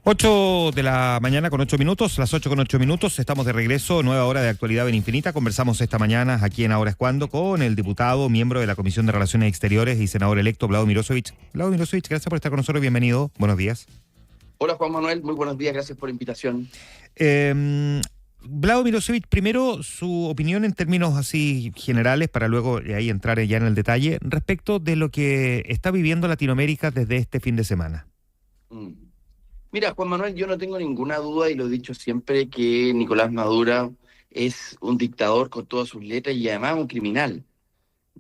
8 de la mañana con 8 minutos, las 8 con 8 minutos, estamos de regreso, nueva hora de Actualidad en Infinita. Conversamos esta mañana aquí en Ahora es Cuando con el diputado, miembro de la Comisión de Relaciones Exteriores y senador electo, Vlado Mirosevic. Vlado Mirosevic, gracias por estar con nosotros, bienvenido, buenos días. Hola Juan Manuel, muy buenos días, gracias por la invitación. Vlado Mirosevic, primero su opinión en términos así generales para luego ahí entrar ya en el detalle respecto de lo que está viviendo Latinoamérica desde este fin de semana. Mira, Juan Manuel, yo no tengo ninguna duda y lo he dicho siempre que Nicolás Maduro es un dictador con todas sus letras y además un criminal.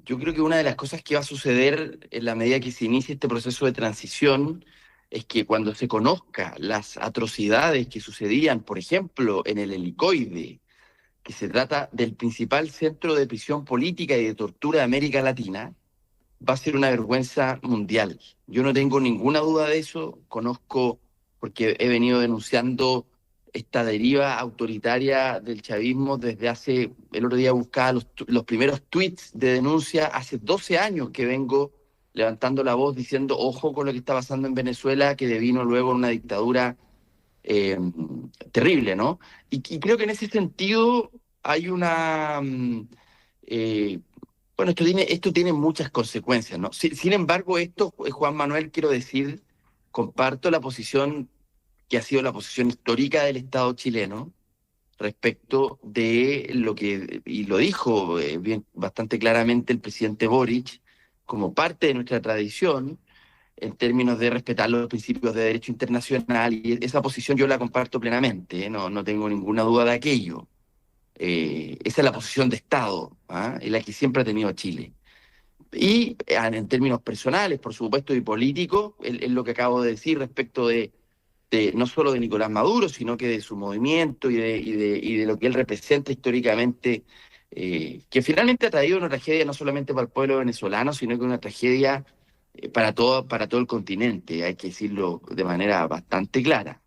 Yo creo que una de las cosas que va a suceder en la medida que se inicie este proceso de transición es que cuando se conozca las atrocidades que sucedían, por ejemplo, en el Helicoide, que se trata del principal centro de prisión política y de tortura de América Latina, va a ser una vergüenza mundial. Yo no tengo ninguna duda de eso, conozco, porque he venido denunciando esta deriva autoritaria del chavismo desde el otro día buscaba los primeros tweets de denuncia, hace 12 años que vengo levantando la voz diciendo, ojo con lo que está pasando en Venezuela, que devino luego en una dictadura terrible, ¿no? Y creo que en ese sentido hay una... bueno, esto tiene muchas consecuencias, ¿no? Sin embargo, Juan Manuel, quiero decir, comparto la posición que ha sido la posición histórica del Estado chileno respecto de lo que, y lo dijo bastante claramente el presidente Boric, como parte de nuestra tradición, en términos de respetar los principios de derecho internacional, y esa posición yo la comparto plenamente, no tengo ninguna duda de aquello. Esa es la posición de Estado, ¿ah? Y la que siempre ha tenido Chile. Y en términos personales, por supuesto, y políticos, es lo que acabo de decir respecto de no solo de Nicolás Maduro, sino que de su movimiento y de lo que él representa históricamente, que finalmente ha traído una tragedia no solamente para el pueblo venezolano, sino que una tragedia para todo el continente, hay que decirlo de manera bastante clara.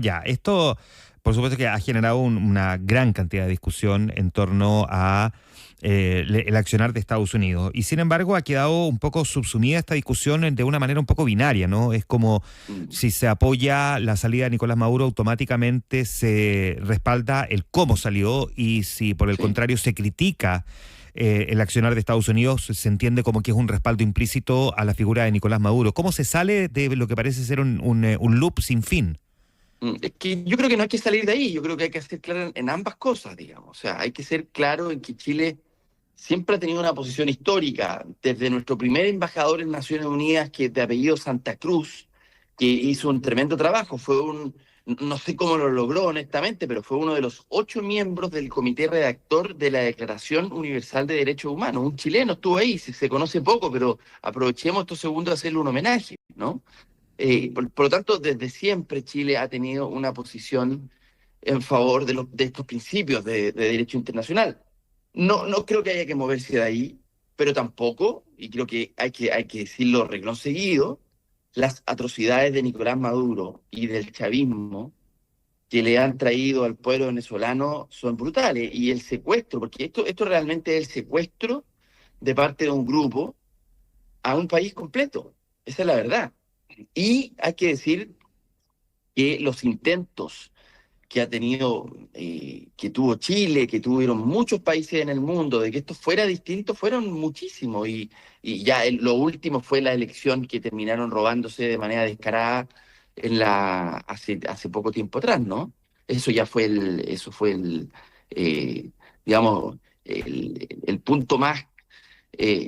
Ya, esto por supuesto que ha generado una gran cantidad de discusión en torno a el accionar de Estados Unidos. Y sin embargo ha quedado un poco subsumida esta discusión de una manera un poco binaria, ¿no? Es como si se apoya la salida de Nicolás Maduro, automáticamente se respalda el cómo salió, y si por el Sí. contrario se critica el accionar de Estados Unidos, se entiende como que es un respaldo implícito a la figura de Nicolás Maduro. ¿Cómo se sale de lo que parece ser un loop sin fin? Es que yo creo que no hay que salir de ahí, yo creo que hay que ser claro en ambas cosas, digamos. O sea, hay que ser claro en que Chile siempre ha tenido una posición histórica, desde nuestro primer embajador en Naciones Unidas, que es de apellido Santa Cruz, que hizo un tremendo trabajo, no sé cómo lo logró honestamente, pero fue uno de los 8 miembros del comité redactor de la Declaración Universal de Derechos Humanos. Un chileno estuvo ahí, se conoce poco, pero aprovechemos estos segundos de hacerle un homenaje, ¿no? Por lo tanto, desde siempre Chile ha tenido una posición en favor de estos principios de derecho internacional. No creo que haya que moverse de ahí, pero tampoco, y creo que hay que decirlo reglón seguido, las atrocidades de Nicolás Maduro y del chavismo que le han traído al pueblo venezolano son brutales. Y el secuestro, porque esto realmente es el secuestro de parte de un grupo a un país completo. Esa es la verdad. Y hay que decir que los intentos que tuvo Chile, que tuvieron muchos países en el mundo, de que esto fuera distinto, fueron muchísimos. Y ya lo último fue la elección que terminaron robándose de manera descarada hace poco tiempo atrás, ¿no? Eso fue eh, digamos, el punto más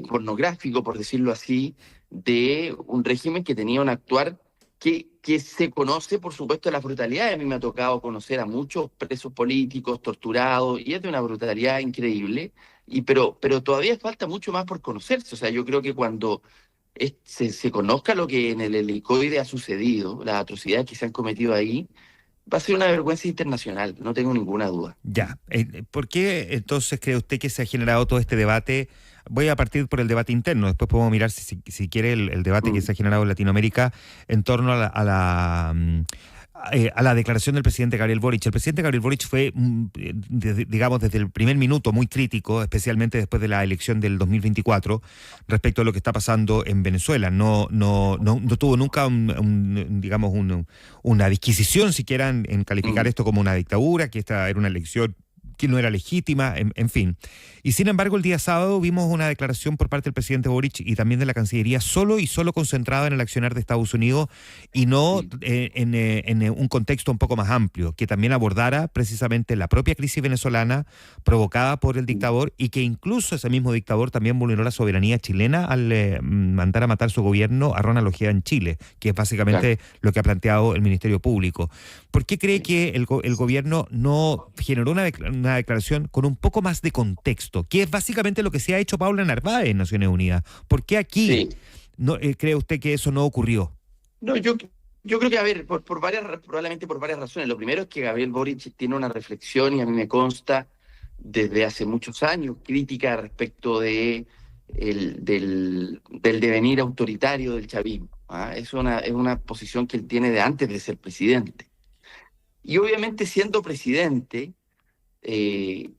pornográfico, por decirlo así, de un régimen que tenía un actuar que se conoce, por supuesto, la brutalidad. A mí me ha tocado conocer a muchos presos políticos torturados y es de una brutalidad increíble, pero todavía falta mucho más por conocerse. O sea, yo creo que cuando se conozca lo que en el Helicoide ha sucedido, las atrocidades que se han cometido ahí, va a ser una vergüenza internacional, no tengo ninguna duda. Ya, ¿por qué entonces cree usted que se ha generado todo este debate? Voy a partir por el debate interno, después podemos mirar si quiere el debate que Mm. se ha generado en Latinoamérica en torno a la declaración del presidente Gabriel Boric. El presidente Gabriel Boric fue, digamos, desde el primer minuto muy crítico, especialmente después de la elección del 2024, respecto a lo que está pasando en Venezuela. No tuvo nunca, digamos, una disquisición siquiera en calificar Mm, esto como una dictadura, que esta era una elección que no era legítima, en fin. Y sin embargo, el día sábado vimos una declaración por parte del presidente Boric y también de la Cancillería solo y solo concentrada en el accionar de Estados Unidos y no mm, en un contexto un poco más amplio, que también abordara precisamente la propia crisis venezolana provocada por el mm, dictador y que incluso ese mismo dictador también vulneró la soberanía chilena al mandar a matar su gobierno a Ronald Ojeda en Chile, que es claro, básicamente lo que ha planteado el Ministerio Público. ¿Por qué cree sí. que el gobierno no generó una declaración con un poco más de contexto, que es básicamente lo que se ha hecho Paula Narváez en Naciones Unidas? ¿Por qué aquí Sí. no cree usted que eso no ocurrió? No, yo creo que, a ver, probablemente por varias razones. Lo primero es que Gabriel Boric tiene una reflexión, y a mí me consta desde hace muchos años, crítica respecto del devenir autoritario del chavismo. ¿Ah? Es una posición que él tiene de antes de ser presidente. Y obviamente siendo presidente, eh,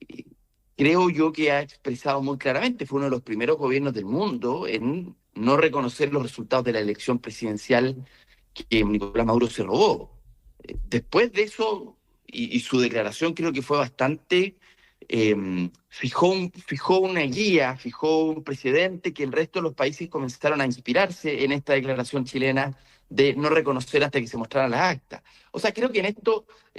creo yo que ha expresado muy claramente, fue uno de los primeros gobiernos del mundo en no reconocer los resultados de la elección presidencial que Nicolás Maduro se robó. Después de eso, y su declaración creo que fue bastante, fijó una guía, fijó un precedente que el resto de los países comenzaron a inspirarse en esta declaración chilena de no reconocer hasta que se mostraran las actas. O sea, creo que en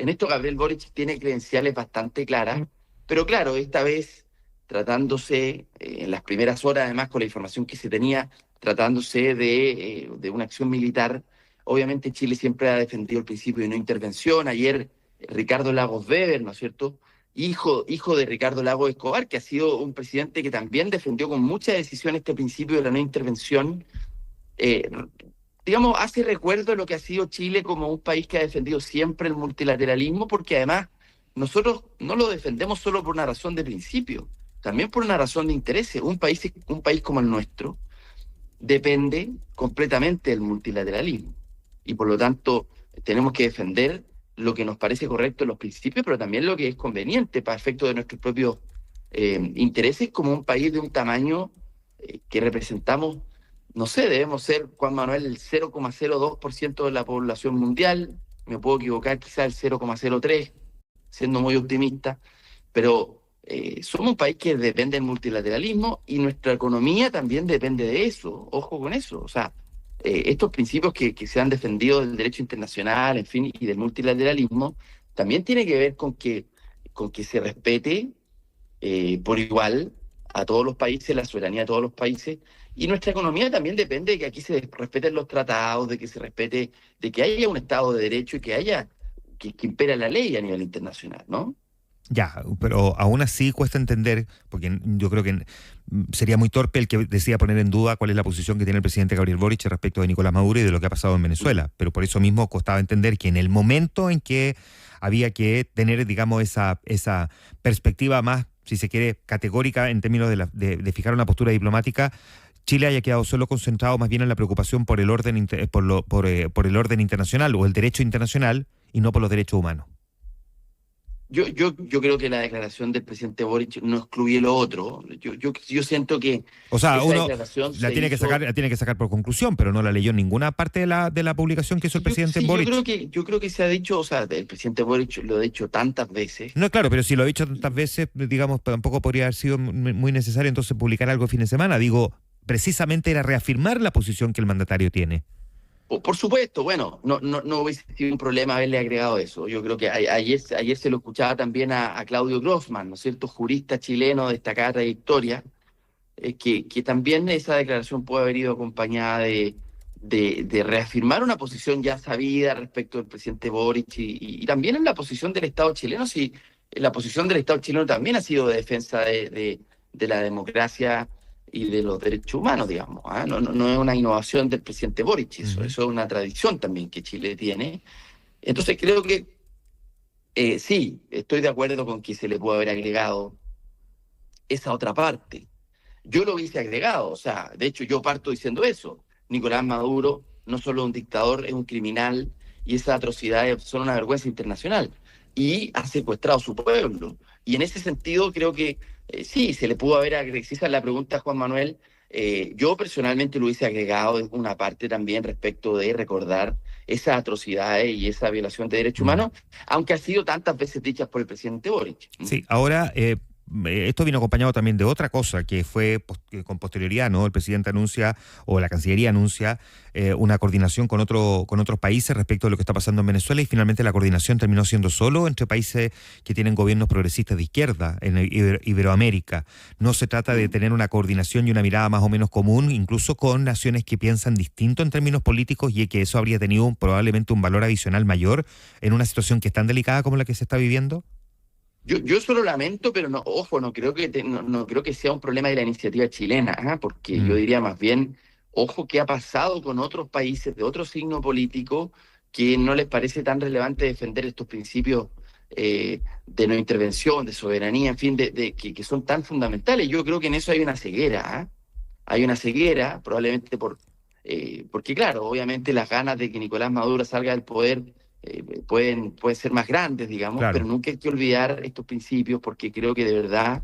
esto Gabriel Boric tiene credenciales bastante claras, pero claro, esta vez tratándose, en las primeras horas, además con la información que se tenía, tratándose de una acción militar. Obviamente Chile siempre ha defendido el principio de no intervención. Ayer Ricardo Lagos Weber, ¿no es cierto? Hijo de Ricardo Lagos Escobar, que ha sido un presidente que también defendió con mucha decisión este principio de la no intervención. eh, digamos, hace recuerdo de lo que ha sido Chile como un país que ha defendido siempre el multilateralismo, porque además nosotros no lo defendemos solo por una razón de principio, también por una razón de intereses. Un país como el nuestro depende completamente del multilateralismo. Y por lo tanto, tenemos que defender lo que nos parece correcto en los principios, pero también lo que es conveniente para efectos de nuestros propios intereses como un país de un tamaño que representamos, no sé, debemos ser, Juan Manuel, el 0,02% de la población mundial. Me puedo equivocar, quizás el 0,03, siendo muy optimista, pero somos un país que depende del multilateralismo y nuestra economía también depende de eso. Ojo con eso. O sea, estos principios que se han defendido del derecho internacional, en fin, y del multilateralismo, también tiene que ver con que se respete por igual a todos los países, la soberanía de todos los países. Y nuestra economía también depende de que aquí se respeten los tratados, de que se respete, de que haya un Estado de Derecho y que impera la ley a nivel internacional, ¿no? Ya, pero aún así cuesta entender, porque yo creo que sería muy torpe el que decida poner en duda cuál es la posición que tiene el presidente Gabriel Boric respecto de Nicolás Maduro y de lo que ha pasado en Venezuela. Pero por eso mismo costaba entender que en el momento en que había que tener, digamos, esa perspectiva más, si se quiere, categórica en términos de fijar una postura diplomática, Chile haya quedado solo concentrado más bien en la preocupación por el orden, por el orden internacional o el derecho internacional y no por los derechos humanos. Yo creo que la declaración del presidente Boric no excluye lo otro. Yo siento que O sea, esa uno declaración la se hizo. tiene que sacar por conclusión, pero no la leyó en ninguna parte de la publicación que hizo el presidente Sí, yo creo Boric. que, yo creo que se ha dicho, o sea, el presidente Boric lo ha dicho tantas veces. No, claro, pero si lo ha dicho tantas veces, digamos, tampoco podría haber sido muy necesario entonces publicar algo el fin de semana. Digo, precisamente era reafirmar la posición que el mandatario tiene. Por supuesto, bueno, no hubiese sido un problema haberle agregado eso. Yo creo que ayer se lo escuchaba también a Claudio Grossman, ¿no es cierto? Jurista chileno de destacada trayectoria, que también esa declaración puede haber ido acompañada de reafirmar una posición ya sabida respecto del presidente Boric y también en la posición del Estado chileno. Sí, la posición del Estado chileno también ha sido de defensa de la democracia y de los derechos humanos, digamos. ¿Ah? No es una innovación del presidente Boric, eso, Ujú. eso es una tradición también que Chile tiene. Entonces creo que sí, estoy de acuerdo con que se le puede haber agregado esa otra parte. Yo lo hubiese agregado, o sea, de hecho yo parto diciendo eso. Nicolás Maduro no solo es un dictador, es un criminal y esas atrocidades son una vergüenza internacional. Y ha secuestrado a su pueblo. Y en ese sentido creo que sí, se le pudo haber agregado, esa es la pregunta, Juan Manuel. Yo personalmente lo hubiese agregado una parte también respecto de recordar esas atrocidades y esa violación de derechos Mm. humanos, aunque ha sido tantas veces dichas por el presidente Boric. ¿Mm? Sí, ahora esto vino acompañado también de otra cosa que fue que con posterioridad, ¿no? El presidente anuncia o la Cancillería anuncia una coordinación con otros países respecto de lo que está pasando en Venezuela y finalmente la coordinación terminó siendo solo entre países que tienen gobiernos progresistas de izquierda en Iberoamérica. No se trata de tener una coordinación y una mirada más o menos común, incluso con naciones que piensan distinto en términos políticos y que eso habría tenido probablemente un valor adicional mayor en una situación que es tan delicada como la que se está viviendo. Yo eso lo lamento, pero no, ojo, no creo que no creo que sea un problema de la iniciativa chilena, ¿ah? Porque yo Mm. diría más bien, ojo, qué ha pasado con otros países de otro signo político que no les parece tan relevante defender estos principios de no intervención, de soberanía, en fin, que son tan fundamentales. Yo creo que en eso hay una ceguera, ¿ah? Hay una ceguera, probablemente porque claro, obviamente las ganas de que Nicolás Maduro salga del poder pueden ser más grandes, digamos, pero Claro. nunca hay que olvidar estos principios porque creo que de verdad,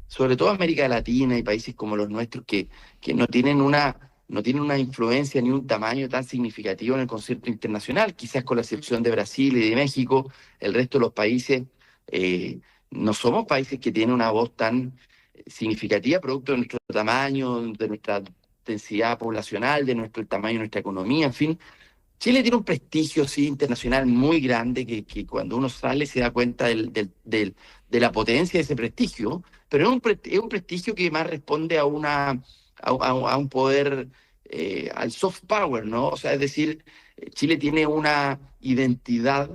sobre todo América Latina y países como los nuestros que no tienen una influencia ni un tamaño tan significativo en el concierto internacional, quizás con la excepción de Brasil y de México, el resto de los países no somos países que tienen una voz tan significativa producto de nuestro tamaño, de nuestra densidad poblacional, de nuestro el tamaño de nuestra economía, en fin. Chile tiene un prestigio, sí, internacional muy grande que cuando uno sale se da cuenta de la potencia de ese prestigio, pero es un prestigio que más responde a un poder, al soft power, ¿no? O sea, es decir, Chile tiene una identidad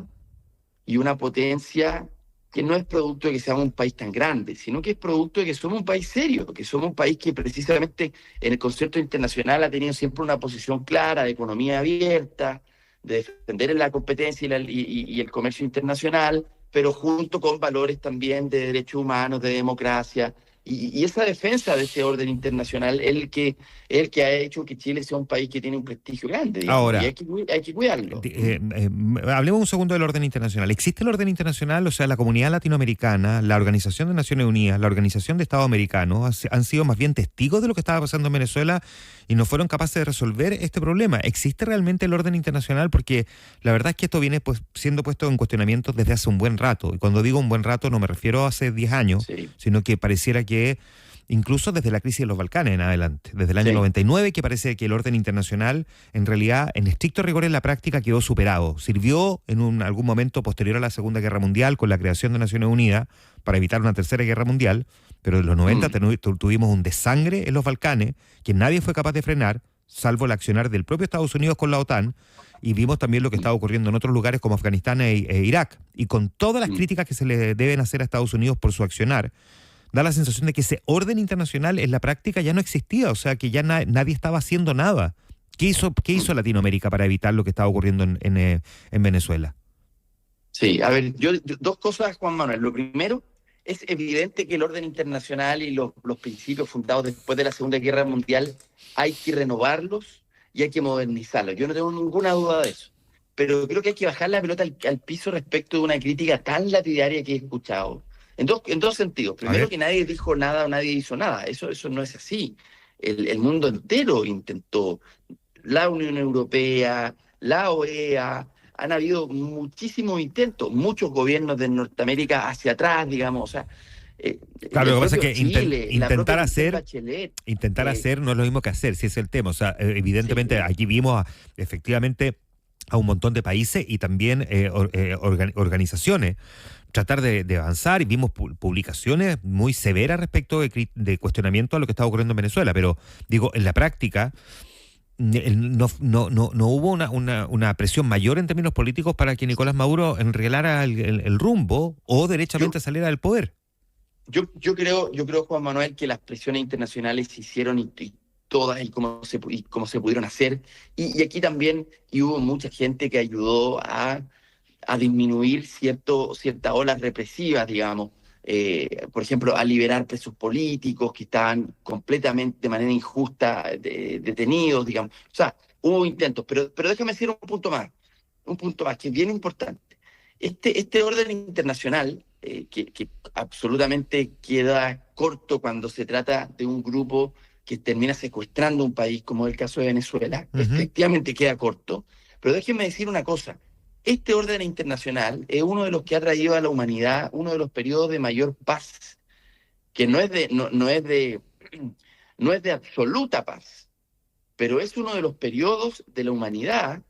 y una potencia que no es producto de que seamos un país tan grande, sino que es producto de que somos un país serio, que somos un país que precisamente en el concierto internacional ha tenido siempre una posición clara de economía abierta, de defender la competencia y el comercio internacional, pero junto con valores también de derechos humanos, de democracia. Y esa defensa de ese orden internacional es el que ha hecho que Chile sea un país que tiene un prestigio grande, digamos, y Ahora, hay que cuidarlo. hablemos un segundo del orden internacional. ¿Existe el orden internacional? O sea, la comunidad latinoamericana, la Organización de Naciones Unidas, la Organización de Estados Americanos han sido más bien testigos de lo que estaba pasando en Venezuela y no fueron capaces de resolver este problema. ¿Existe realmente el orden internacional? Porque la verdad es que esto viene pues, siendo puesto en cuestionamiento desde hace un buen rato. Y cuando digo un buen rato no me refiero a hace 10 años, Sí, sino que pareciera que incluso desde la crisis de los Balcanes en adelante, desde el año sí. 99, que parece que el orden internacional, en realidad, en estricto rigor en la práctica, quedó superado. Sirvió en algún momento posterior a la Segunda Guerra Mundial con la creación de Naciones Unidas para evitar una tercera guerra mundial, pero en los 90 Mm. tuvimos un desangre en los Balcanes que nadie fue capaz de frenar, salvo el accionar del propio Estados Unidos con la OTAN, y vimos también lo que estaba ocurriendo en otros lugares como Afganistán e Irak. Y con todas las Mm. críticas que se le deben hacer a Estados Unidos por su accionar, da la sensación de que ese orden internacional en la práctica ya no existía, o sea, que ya nadie estaba haciendo nada. ¿Qué hizo Latinoamérica para evitar lo que estaba ocurriendo en Venezuela? Sí, a ver, dos cosas, Juan Manuel. Lo primero, es evidente que el orden internacional y los principios fundados después de la Segunda Guerra Mundial hay que renovarlos y hay que modernizarlos. Yo no tengo ninguna duda de eso. Pero creo que hay que bajar la pelota al piso respecto de una crítica tan lapidaria que he escuchado. En dos sentidos. A Primero, ver. que nadie dijo nada o nadie hizo nada. Eso no es así. El mundo entero intentó. La Unión Europea, la OEA, han habido muchísimos intentos, muchos gobiernos de Norteamérica hacia atrás, digamos, o sea, Claro, el lo que pasa es propio que Chile, la propia intentar Michelle hacer, Bachelet. intentar eh, hacer no es lo mismo que hacer, si es el tema. O sea, evidentemente sí, aquí vimos efectivamente a un montón de países y también organizaciones tratar de avanzar y vimos publicaciones muy severas respecto de cuestionamiento a lo que estaba ocurriendo en Venezuela, pero digo, en la práctica no hubo una presión mayor en términos políticos para que Nicolás Maduro enreglara el rumbo o yo, derechamente saliera del poder. yo creo, Juan Manuel, que las presiones internacionales se hicieron y todas y cómo se pudieron hacer. Y aquí también y hubo mucha gente que ayudó a disminuir ciertas olas represivas, digamos. Por ejemplo, a liberar presos políticos que estaban completamente de manera injusta detenidos, digamos. O sea, hubo intentos, pero déjame decir un punto más. un punto más, que es bien importante. Este orden internacional, que absolutamente queda corto cuando se trata de un grupo que termina secuestrando un país, como es el caso de Venezuela, efectivamente queda corto. Pero déjenme decir una cosa, este orden internacional es uno de los que ha traído a la humanidad uno de los periodos de mayor paz, que no es de absoluta paz, pero es uno de los periodos de la humanidad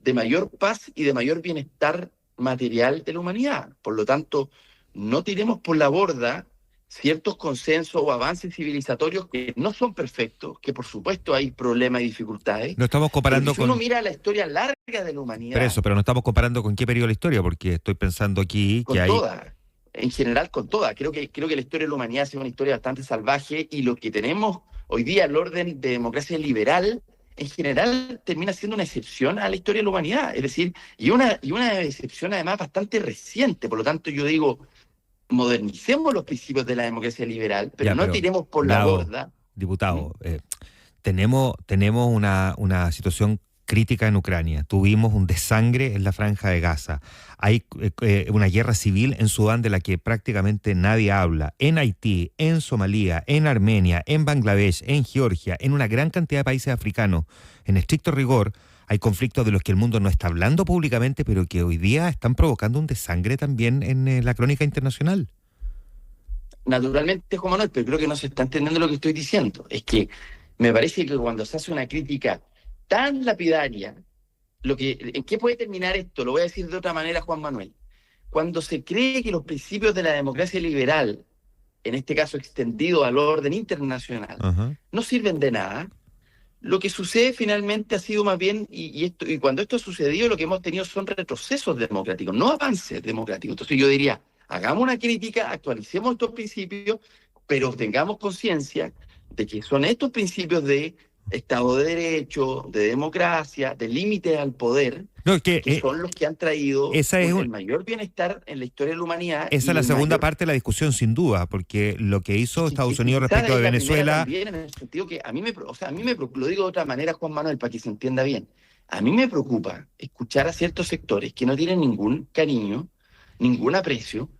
de mayor paz y de mayor bienestar material de la humanidad. Por lo tanto, no tiremos por la borda ciertos consensos o avances civilizatorios que no son perfectos, que por supuesto hay problemas y dificultades, No estamos pero que comparando si uno con... mira la historia larga de la humanidad, Pero no estamos comparando con qué periodo de la historia, porque estoy pensando aquí que con hay... toda, en general con toda. Creo que la historia de la humanidad ha sido una historia bastante salvaje y lo que tenemos hoy día, el orden de democracia liberal, en general termina siendo una excepción a la historia de la humanidad. Es decir, y una excepción además bastante reciente. Por lo tanto, yo digo, modernicemos los principios de la democracia liberal, pero Ya, no pero, tiremos por la diputado, borda. diputado, tenemos una situación crítica en Ucrania. Tuvimos un desangre en la Franja de Gaza. Hay una guerra civil en Sudán de la que prácticamente nadie habla. En Haití, en Somalia, en Armenia, en Bangladesh, en Georgia, en una gran cantidad de países africanos. En estricto rigor, hay conflictos de los que el mundo no está hablando públicamente, pero que hoy día están provocando un desangre también en la crónica internacional. Naturalmente, Juan Manuel, pero creo que no se está entendiendo lo que estoy diciendo. Es que me parece que cuando se hace una crítica tan lapidaria, ¿en qué puede terminar esto? Lo voy a decir de otra manera, Juan Manuel. Cuando se cree que los principios de la democracia liberal, en este caso extendido al orden internacional, Ajá. no sirven de nada, lo que sucede finalmente ha sido más bien, y cuando esto ha sucedido, lo que hemos tenido son retrocesos democráticos, no avances democráticos. Entonces yo diría, hagamos una crítica, actualicemos estos principios, pero tengamos conciencia de que son estos principios de Estado de Derecho, de democracia, de límites al poder, No, es que que son los que han traído esa es, el mayor bienestar en la historia de la humanidad esa es y la el segunda mayor... parte de la discusión, sin duda, porque lo que hizo Estados Y Unidos quizás respecto de es la primera Venezuela, también, en el sentido que lo digo de otra manera, Juan Manuel, para que se entienda bien. A mí me preocupa escuchar a ciertos sectores que no tienen ningún cariño, ningún aprecio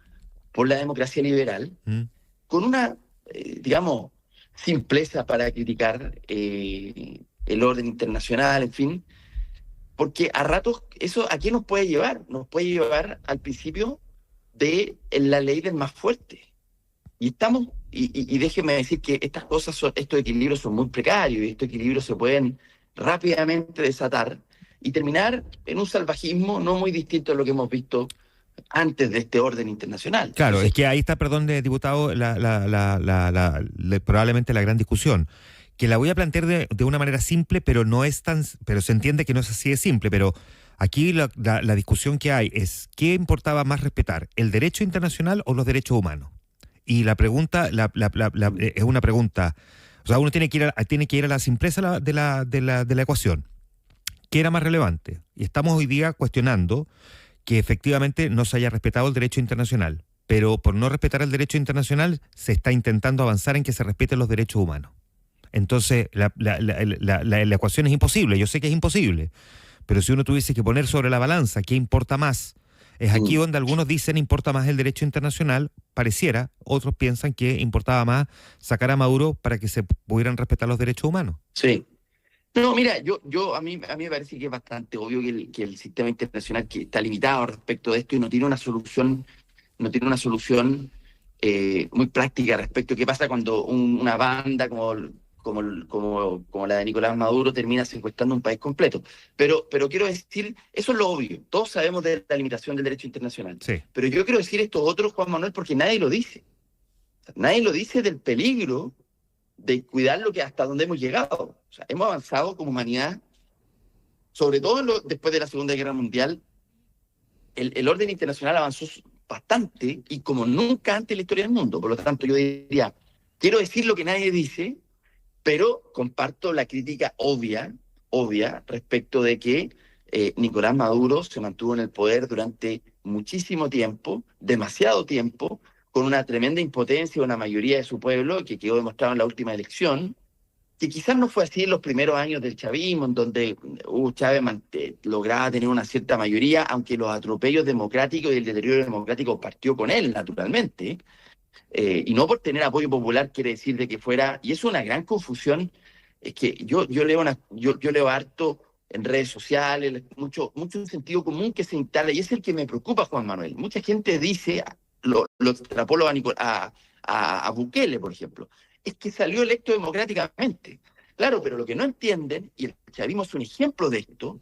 por la democracia liberal, ¿Mm? con una, digamos, simpleza para criticar el orden internacional, en fin, porque a ratos eso ¿a qué nos puede llevar? Nos puede llevar al principio de la ley del más fuerte. Y déjeme decir que estos equilibrios son muy precarios y estos equilibrios se pueden rápidamente desatar y terminar en un salvajismo no muy distinto a lo que hemos visto antes de este orden internacional. Claro, es Entonces, que ahí está, perdón, diputado, probablemente la gran discusión, que la voy a plantear de una manera simple, pero no es tan, pero se entiende que no es así de simple, pero aquí la discusión que hay es, ¿qué importaba más respetar, el derecho internacional o los derechos humanos? Y la pregunta es una pregunta, o sea, uno tiene que ir a la simpleza de la ecuación. ¿Qué era más relevante? Y estamos hoy día cuestionando que efectivamente no se haya respetado el derecho internacional, pero por no respetar el derecho internacional se está intentando avanzar en que se respeten los derechos humanos. Entonces, la ecuación es imposible, yo sé que es imposible, pero si uno tuviese que poner sobre la balanza qué importa más, es aquí donde algunos dicen importa más el derecho internacional, pareciera, otros piensan que importaba más sacar a Maduro para que se pudieran respetar los derechos humanos. sí. No, mira, a mí me parece que es bastante obvio que el sistema internacional que está limitado respecto de esto y no tiene una solución muy práctica respecto a qué pasa cuando una banda como la de Nicolás Maduro termina secuestrando un país completo. Pero quiero decir, eso es lo obvio. Todos sabemos de la limitación del derecho internacional. Sí. Pero yo quiero decir esto otro, Juan Manuel, porque nadie lo dice. O sea, nadie lo dice del peligro de cuidar lo que hasta donde hemos llegado. O sea, hemos avanzado como humanidad, sobre todo después de la Segunda Guerra Mundial, el orden internacional avanzó bastante y como nunca antes en la historia del mundo. Por lo tanto, yo diría, quiero decir lo que nadie dice, pero comparto la crítica obvia respecto de que Nicolás Maduro se mantuvo en el poder durante muchísimo tiempo, demasiado tiempo, con una tremenda impotencia, una mayoría de su pueblo, que quedó demostrado en la última elección, que quizás no fue así en los primeros años del chavismo, en donde Hugo Chávez lograba tener una cierta mayoría, aunque los atropellos democráticos y el deterioro democrático partió con él, naturalmente, y no por tener apoyo popular quiere decir de que fuera, y es una gran confusión, es que yo leo harto en redes sociales, mucho sentido común que se instala, y es el que me preocupa, Juan Manuel. Mucha gente dice, lo extrapolo a Bukele, por ejemplo, es que salió electo democráticamente. Claro, pero lo que no entienden, y el chavismo es un ejemplo de esto,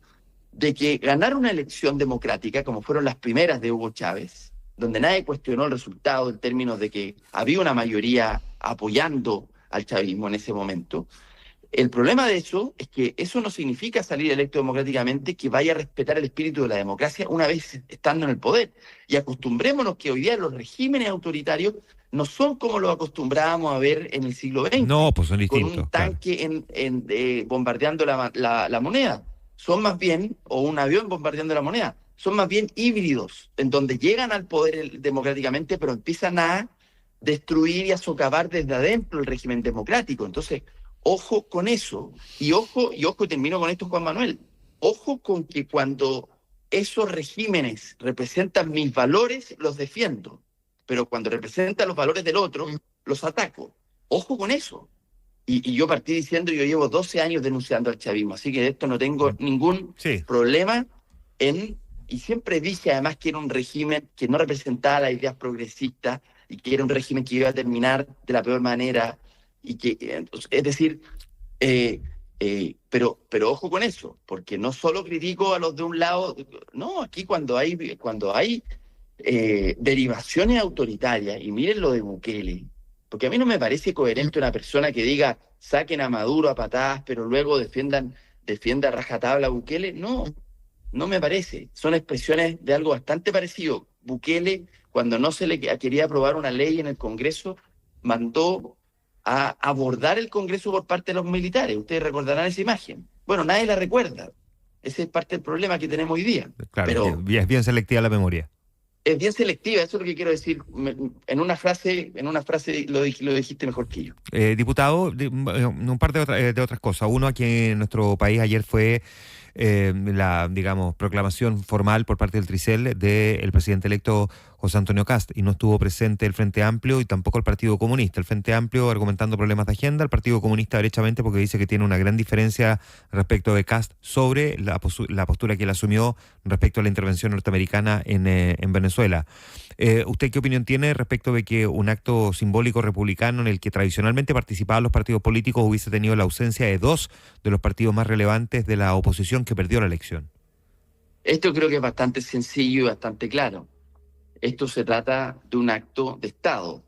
de que ganar una elección democrática, como fueron las primeras de Hugo Chávez, donde nadie cuestionó el resultado en términos de que había una mayoría apoyando al chavismo en ese momento. El problema de eso es que eso no significa salir electo democráticamente que vaya a respetar el espíritu de la democracia una vez estando en el poder. Y acostumbrémonos que hoy día los regímenes autoritarios no son como los acostumbrábamos a ver en el siglo XX, No, pues son con distintos, un claro. tanque bombardeando la moneda. Son más bien, o un avión bombardeando la moneda, son más bien híbridos, en donde llegan al poder democráticamente, pero empiezan a destruir y a socavar desde adentro el régimen democrático. Entonces, ojo con eso. Y termino con esto, Juan Manuel. Ojo con que cuando esos regímenes representan mis valores, los defiendo. Pero cuando representan los valores del otro, los ataco. Ojo con eso. Y yo partí diciendo, yo llevo 12 años denunciando al chavismo, así que de esto no tengo ningún Sí. problema en... Y siempre dije además que era un régimen que no representaba las ideas progresistas y que era un régimen que iba a terminar de la peor manera. Y que, es decir, pero ojo con eso, porque no solo critico a los de un lado, no, aquí cuando hay derivaciones autoritarias, y miren lo de Bukele, porque a mí no me parece coherente una persona que diga saquen a Maduro a patadas, pero luego defienda a rajatabla a Bukele. No, no me parece. Son expresiones de algo bastante parecido. Bukele, cuando no se le quería aprobar una ley en el Congreso, mandó a abordar el Congreso por parte de los militares. Ustedes recordarán esa imagen. Bueno, nadie la recuerda. Ese es parte del problema que tenemos hoy día. Claro, Pero es bien selectiva la memoria. es bien selectiva, eso es lo que quiero decir. En una frase lo dijiste mejor que yo. Diputado, un par de otras cosas. Uno, aquí en nuestro país ayer fue la, digamos, proclamación formal por parte del Tricel del presidente electo José Antonio Kast, y no estuvo presente el Frente Amplio y tampoco el Partido Comunista. El Frente Amplio argumentando problemas de agenda, el Partido Comunista derechamente porque dice que tiene una gran diferencia respecto de Kast sobre la postura que él asumió respecto a la intervención norteamericana en Venezuela. ¿Usted qué opinión tiene respecto de que un acto simbólico republicano en el que tradicionalmente participaban los partidos políticos hubiese tenido la ausencia de dos de los partidos más relevantes de la oposición que perdió la elección? Esto creo que es bastante sencillo y bastante claro. Esto se trata de un acto de Estado,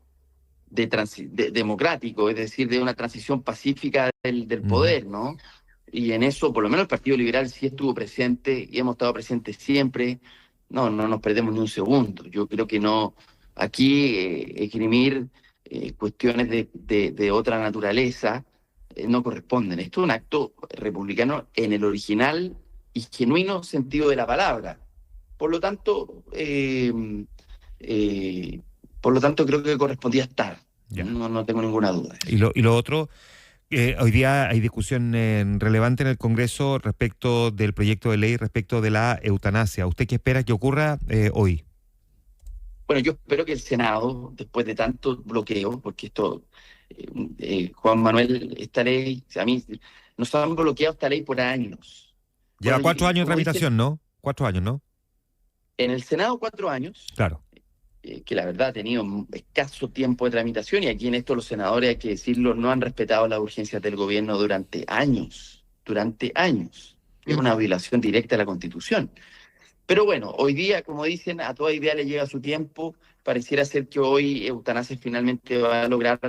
democrático, es decir, de una transición pacífica del Ujú. poder, ¿no? Y en eso, por lo menos el Partido Liberal sí estuvo presente y hemos estado presentes siempre. No nos perdemos ni un segundo. Yo creo que no, aquí esgrimir cuestiones de otra naturaleza no corresponden. Esto es un acto republicano en el original y genuino sentido de la palabra. Por lo tanto, eh, creo que correspondía estar. Ya. No tengo ninguna duda de Y eso. lo otro, hoy día hay discusión relevante en el Congreso respecto del proyecto de ley respecto de la eutanasia. ¿Usted qué espera que ocurra hoy? Bueno, yo espero que el Senado, después de tanto bloqueo, porque esto, Juan Manuel, esta ley, a mí nos han bloqueado esta ley por años. Lleva Bueno, 4 años de como dicen, tramitación, ¿no? 4 años, ¿no? en el Senado 4 años, Claro. que la verdad ha tenido un escaso tiempo de tramitación, y aquí en esto los senadores, hay que decirlo, no han respetado las urgencias del gobierno durante años, durante años. Es una violación directa de la Constitución. Pero bueno, hoy día, como dicen, a toda idea le llega su tiempo. Pareciera ser que hoy Eutanasia finalmente va a lograr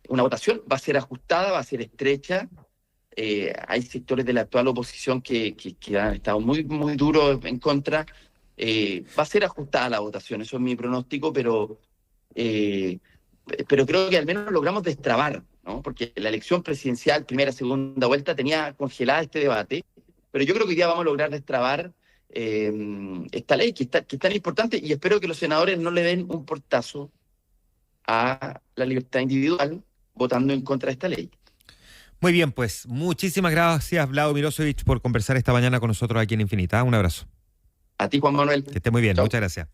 una votación. Va a ser ajustada, va a ser estrecha. Hay sectores de la actual oposición que han estado muy duros en contra. Va a ser ajustada la votación, eso es mi pronóstico, eh, pero creo que al menos logramos destrabar, ¿no? Porque la elección presidencial, primera, segunda vuelta, tenía congelada este debate, pero yo creo que hoy día vamos a lograr destrabar esta ley que es tan importante, y espero que los senadores no le den un portazo a la libertad individual votando en contra de esta ley. Muy bien, pues muchísimas gracias, Vlado Milosevic, por conversar esta mañana con nosotros aquí en Infinita. Un abrazo. A ti, Juan Manuel. Que esté muy bien. Chao. Muchas gracias.